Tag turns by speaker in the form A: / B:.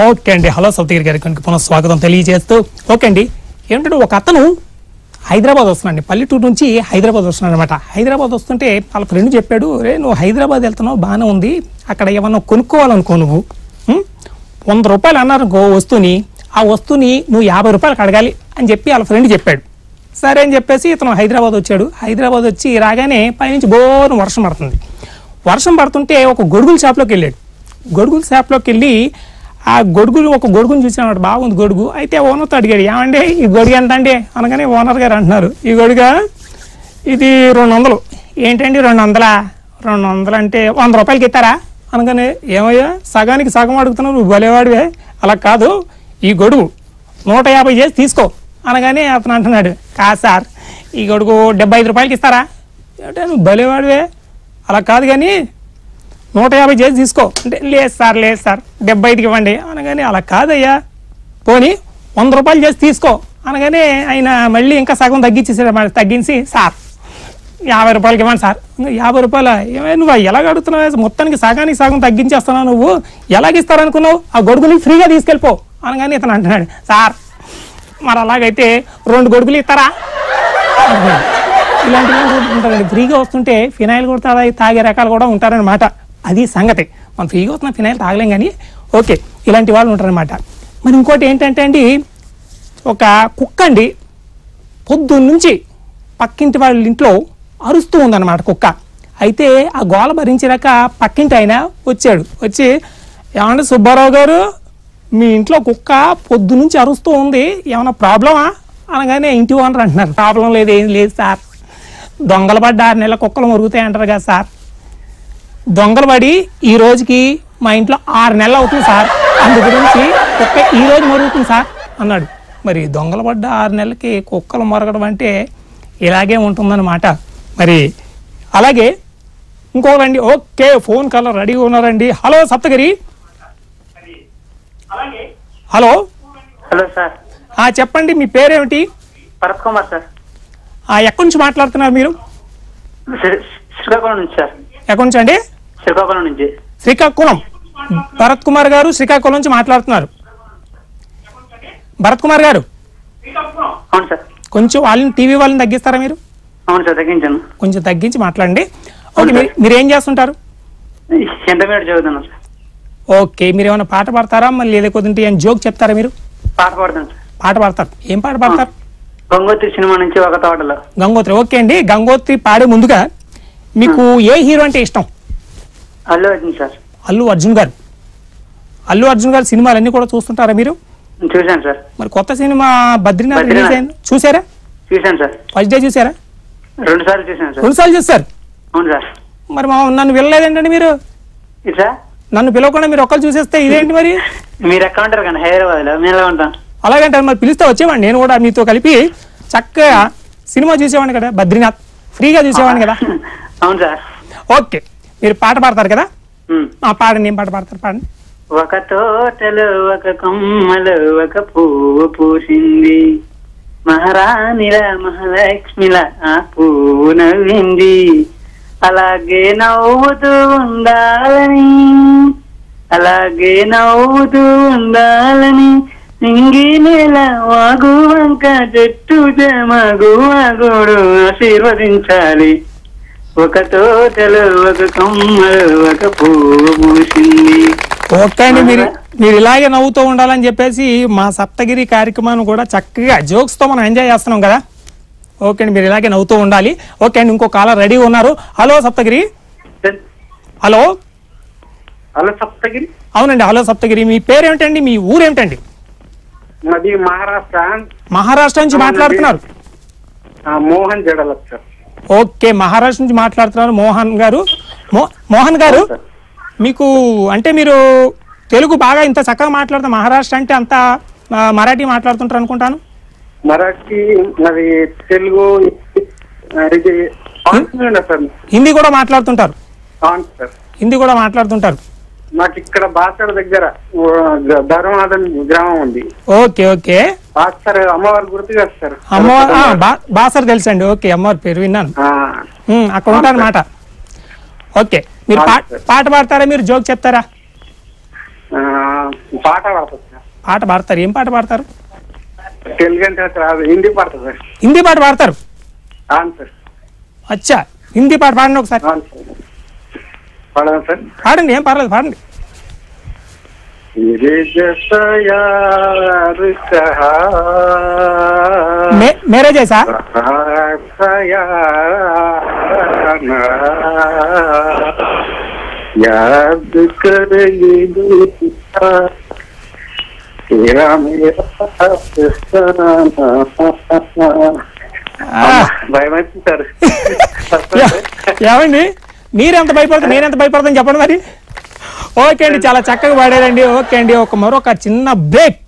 A: Okay అండి, hello Saptagiri గారికి పునః స్వాగతం తెలియజేస్తూ. ఓకే అండి, ఏమిటంటే ఒక అతను హైదరాబాద్ వస్తున్నాడు, పల్లెటూరు నుంచి హైదరాబాద్ వస్తున్నాడు అనమాట. హైదరాబాద్ వస్తుంటే వాళ్ళ ఫ్రెండ్ చెప్పాడు, రే నువ్వు హైదరాబాద్ వెళ్తున్నావు బాగానే ఉంది, అక్కడ ఏమన్నా కొనుక్కోవాలనుకో నువ్వు 100 రూపాయలు అన్నారు వస్తువుని, ఆ వస్తువుని నువ్వు 50 రూపాయలకు అడగాలి అని చెప్పి వాళ్ళ ఫ్రెండ్ చెప్పాడు. సరే అని చెప్పేసి ఇతను హైదరాబాద్ వచ్చాడు. హైదరాబాద్ వచ్చి రాగానే పైనుంచి బోరు వర్షం పడుతుంది. వర్షం పడుతుంటే ఒక గొడుగుల షాప్లోకి వెళ్ళాడు. గొడుగుల షాప్లోకి వెళ్ళి ఆ ఒక గొడుగుని చూసినాడు, బాగుంది గొడుగు. అయితే ఓనర్తో అడిగాడు, ఏమండి ఈ గొడుగు ఎంత అండి అనగానే ఓనర్ గారు అంటున్నారు, ఈ గొడుగా ఇది 200. ఏంటండి 200 అంటే 100 రూపాయలకి ఇస్తారా అనగానే, ఏమయ్యా సగానికి సగం అడుగుతున్నావు, నువ్వు భలేవాడివే, అలా కాదు ఈ గొడుగు 150 చేసి తీసుకో అనగానే అతను అంటున్నాడు, కాదు సార్ ఈ గొడుగు 75 రూపాయలకి ఇస్తారా అంటే, నువ్వు భలేవాడివే, అలా కాదు కానీ 150 చేసి తీసుకో అంటే, లేదు సార్ 75కి ఇవ్వండి అనగానే, అలా కాదయ్యా పోనీ 100 రూపాయలు చేసి తీసుకో అనగానే ఆయన మళ్ళీ ఇంకా సగం తగ్గించి, సార్ 50 రూపాయలకి ఇవ్వండి సార్. 50 రూపాయల ఏమైనా నువ్వు ఎలాగ అడుగుతున్నావు, మొత్తానికి సగానికి సగం తగ్గించేస్తున్నావు, నువ్వు ఎలాగిస్తారనుకున్నావు, ఆ గొడుగుని ఫ్రీగా తీసుకెళ్ళిపో అనగానే ఇతను అంటున్నాడు, సార్ మరి అలాగైతే 2 గొడుగులు ఇస్తారా. ఇలాంటి ఉంటారండి, ఫ్రీగా వస్తుంటే ఫినాయిల్ కూడా తాగే రకాలు కూడా ఉంటారనమాట. అది సంగతి, మనం ఫ్రీగా వస్తున్న ఫినాయిల్ తాగలేం కానీ ఓకే, ఇలాంటి వాళ్ళు ఉంటారనమాట. మరి ఇంకోటి ఏంటంటే అండి, ఒక కుక్క అండి పొద్దున్నుంచి పక్కింటి వాళ్ళ ఇంట్లో అరుస్తూ ఉందన్నమాట కుక్క. అయితే ఆ గోల భరించలేక పక్కింటి ఆయన వచ్చి, ఏమన్నా సుబ్బారావు గారు మీ ఇంట్లో కుక్క పొద్దునుంచి అరుస్తూ ఉంది, ఏమన్నా ప్రాబ్లమా అనగానే ఇంటి ఓనర్ అంటున్నారు, ప్రాబ్లం లేదు, ఏం లేదు సార్, దొంగలు పడ్డ 6 నెలల కుక్కలు మరుగుతాయి అంటారు కదా సార్, దొంగలు పడి ఈ రోజుకి మా ఇంట్లో 6 నెలలు అవుతుంది సార్, అందు గురించి కుక్క ఈ రోజు మరుగుతుంది సార్ అన్నాడు. మరి దొంగలు పడ్డ 6 నెలలకి కుక్కలు మరగడం అంటే ఇలాగే ఉంటుందన్నమాట. మరి అలాగే ఇంకోరండి, ఓకే ఫోన్ కాల్ రెడీగా ఉన్నారండి. హలో సప్తగిరి. Hello
B: sir.
A: చెప్పండి, మీ పేరేమిటి?
B: భరత్ కుమార్ సార్.
A: ఎక్కడి నుంచి మాట్లాడుతున్నారు మీరు?
B: శ్రీకాకుళం నుంచి సార్.
A: ఎక్కడి నుంచి అండి?
B: శ్రీకాకుళం నుంచి.
A: శ్రీకాకుళం. భరత్ కుమార్ గారు శ్రీకాకుళం నుంచి మాట్లాడుతున్నారు. భరత్ కుమార్ గారు,
B: అవును సార్.
A: కొంచెం టీవీ వాళ్ళని తగ్గిస్తారా మీరు?
B: అవును సార్, తగ్గించాను.
A: కొంచెం తగ్గించి మాట్లాడండి. ఓకే, మీరు ఏం చేస్తుంటారు?
B: ఇంటర్మీడియట్ చదువుతున్నాను సార్.
A: ఓకే, మీరు ఏమైనా పాట పాడతారా, మళ్ళీ లేకపోతే ఏమైనా జోక్ చెప్తారా మీరు?
B: పాట పాడతాను సార్.
A: పాట పాడతారు, ఏం పాట పాడతారు?
B: గంగోత్రి సినిమా నుంచి ఒక తోటలో.
A: గంగోత్రి. ఓకే అండి, గంగోత్రి పాడే ముందుగా మీకు ఏ హీరో అంటే ఇష్టం?
B: అల్లు అర్జున్ సార్.
A: అల్లు అర్జున్ గారు సినిమాలన్నీ కూడా చూస్తుంటారా మీరు?
B: చూశాను సార్.
A: మరి కొత్త సినిమా బద్రీనాథ్ రిలీజ్ అయింది, చూసారా?
B: చూశాను సార్.
A: ఫస్ట్ డే చూసారా?
B: 2 సార్లు చూశాను సార్.
A: 2 సార్లు చూసారు?
B: అవును సార్.
A: మరి నన్ను పిలవలేదేంటండి మీరు?
B: సార్
A: నన్ను పిలవకుండా మీరు ఒక్కరు చూసేస్తే ఇదేంటి మరి?
B: మీరు ఎక్కడ ఉంటారు కానీ హైదరాబాద్ లో, మేము ఎలా ఉంటాం?
A: అలాగంటారు, మరి పిలిస్తే వచ్చేవాడిని, నేను కూడా మీతో కలిపి చక్కగా సినిమా చూసేవాడిని కదా, బద్రీనాథ్ ఫ్రీగా చూసేవాడిని కదా.
B: అవును సార్.
A: ఓకే, మీరు పాట పాడతారు కదా, పాడండి. ఏం పాట పాడతారు? పాడండి.
B: ఒక తోటలో ఒక కొమ్మలో ఒక పువ్వు పూసింది, మహారాణిల మహాలక్ష్మిల ఆ పువ్వు నవ్వింది, అలాగే నవ్వుతూ ఉండాలని నింగి నేల వాగు వంక చెట్టు చెమగు వాగుడు ఆశీర్వదించాలి, ఒక తోటలో ఒక కొమ్మలో ఒక పువ్వు పూసింది.
A: ఓకే అండి, మీరు ఇలాగే నవ్వుతూ ఉండాలని చెప్పేసి మా సప్తగిరి కార్యక్రమాన్ని కూడా చక్కగా జోక్స్ తో మనం ఎంజాయ్ చేస్తున్నాం కదా. ఓకే అండి, మీరు ఇలాగే నవ్వుతూ ఉండాలి. ఓకే అండి, ఇంకో కాలర్ రెడీ ఉన్నారు. హలో సప్తగిరి. హలో
C: సప్తగిరి.
A: అవునండి, హలో సప్తగిరి. మీ పేరేమిటండి, మీ ఊరేమిటండి?
C: మాది
A: మహారాష్ట్ర నుంచి మాట్లాడుతున్నారు.
C: మోహన్ జడల సార్.
A: ఓకే, మహారాష్ట్ర నుంచి మాట్లాడుతున్నారు మోహన్ గారు. మోహన్ గారు, మీకు అంటే మీరు తెలుగు బాగా ఇంత చక్కగా మాట్లాడుతారు, మహారాష్ట్ర అంటే అంత మరాఠీ మాట్లాడుతుంటారు అనుకుంటాను.
C: మరాఠీ, మరి తెలుగు,
A: హిందీ కూడా మాట్లాడుతుంటారు. హిందీ కూడా మాట్లాడుతుంటారు.
C: నాకు ఇక్కడ బాసర దగ్గర ధర్మనాథన్ గ్రామం ఉంది.
A: ఓకే ఓకే,
C: బాసర అమ్మవారి గుర్తు చేస్తారు.
A: అమ్మవారు బాసర తెలుసండి. ఓకే, అమ్మవారి పేరు విన్నాను, అక్కడ ఉంటారన్నమాట. ఓకే, మీరు పాట పాడతారా, మీరు జోక్ చెప్తారా?
C: పాట పాడుతుంది సార్.
A: పాట పాడతారు, ఏం పాట పాడతారు?
C: తెలుగు అంటే రాదు, హిందీ పాడుతుంది సార్.
A: హిందీ పాట పాడతారు?
C: అవును సార్.
A: అచ్చా, హిందీ పాట పాడండి ఒకసారి.
C: అవును సార్. పాడదాం సార్.
A: పాడండి, ఏం పర్లేదు, పాడండి. మేరే జైసా
B: याद करेगी तेरा मेरा భయమైతుంది సార్.
A: ఏమండి, మీరెంత భయపడతారు, నేనెంత భయపడతాను చెప్పండి మరి. ఓకే అండి, చాలా చక్కగా పాడారండి. ఓకే అండి, మరొక చిన్న బ్రేక్.